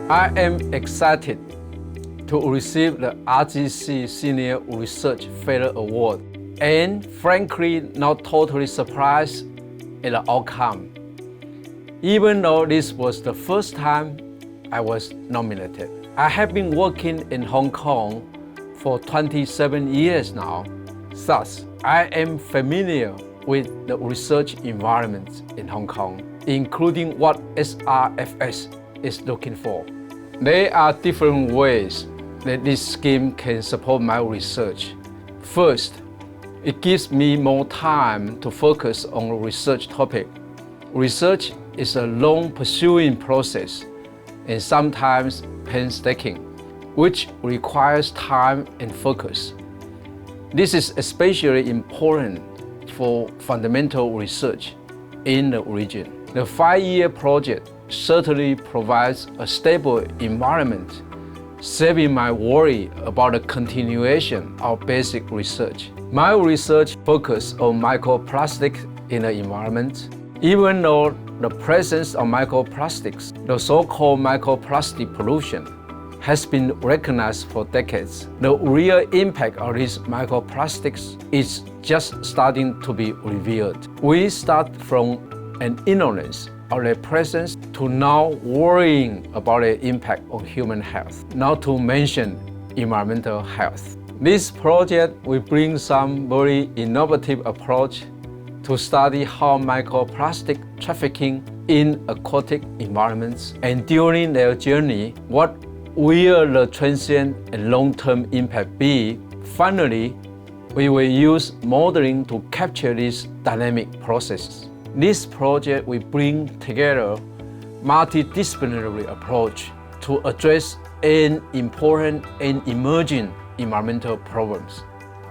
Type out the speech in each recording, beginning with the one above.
I am excited to receive the RGC Senior Research Fellow Award and frankly not totally surprised at the outcome, even though this was the first time I was nominated. I have been working in Hong Kong for 27 years now, thus I am familiar with the research environment in Hong Kong, including what SRFS is looking for. There are different ways that this scheme can support my research. First, it gives me more time to focus on a research topic. Research is a long pursuing process and sometimes painstaking, which requires time and focus. This is especially important for fundamental research in the region. The 5-year project certainly provides a stable environment, saving my worry about the continuation of basic research. My research focuses on microplastics in the environment. Even though the presence of microplastics, the so-called microplastic pollution, has been recognized for decades, the real impact of these microplastics is just starting to be revealed. We start from an ignorance of their presence to now worrying about their impact on human health, not to mention environmental health. This project will bring some very innovative approach to study how microplastic trafficking in aquatic environments, and during their journey, what will the transient and long-term impact be? Finally, we will use modeling to capture these dynamic processes. This project will bring together multidisciplinary approach to address an important and emerging environmental problems.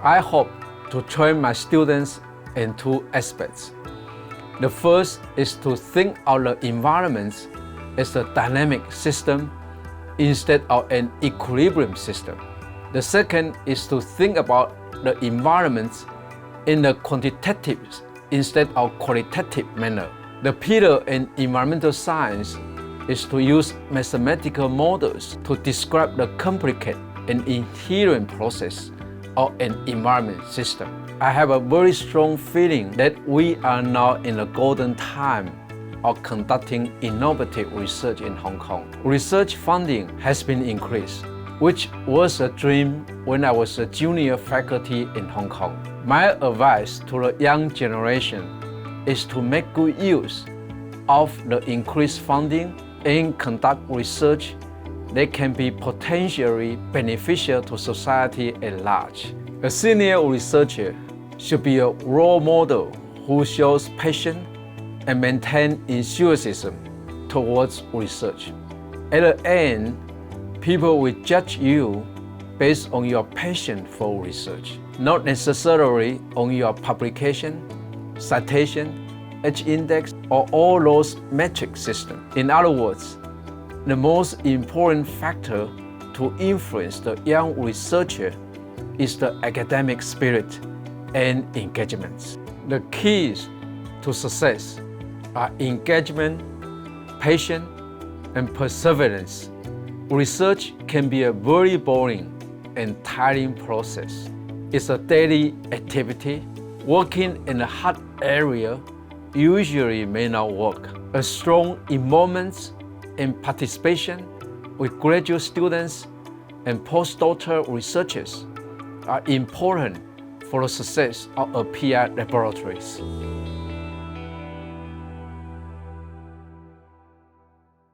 I hope to train my students in 2 aspects. The first is to think of the environment as a dynamic system instead of an equilibrium system. The second is to think about the environment in a quantitative instead of qualitative manner. The pillar in environmental science is to use mathematical models to describe the complicated and inherent process of an environment system. I have a very strong feeling that we are now in a golden time of conducting innovative research in Hong Kong. Research funding has been increased, which was a dream when I was a junior faculty in Hong Kong. My advice to the young generation is to make good use of the increased funding and conduct research that can be potentially beneficial to society at large. A senior researcher should be a role model who shows passion and maintains enthusiasm towards research. At the end, people will judge you based on your passion for research, not necessarily on your publication, citation, H-index, or all those metric systems. In other words, the most important factor to influence the young researcher is the academic spirit and engagement. The keys to success are engagement, patience, and perseverance. Research can be a very boring and tiring process. It's a daily activity. Working in a hard area usually may not work. A strong involvement and participation with graduate students and postdoctoral researchers are important for the success of PI laboratories.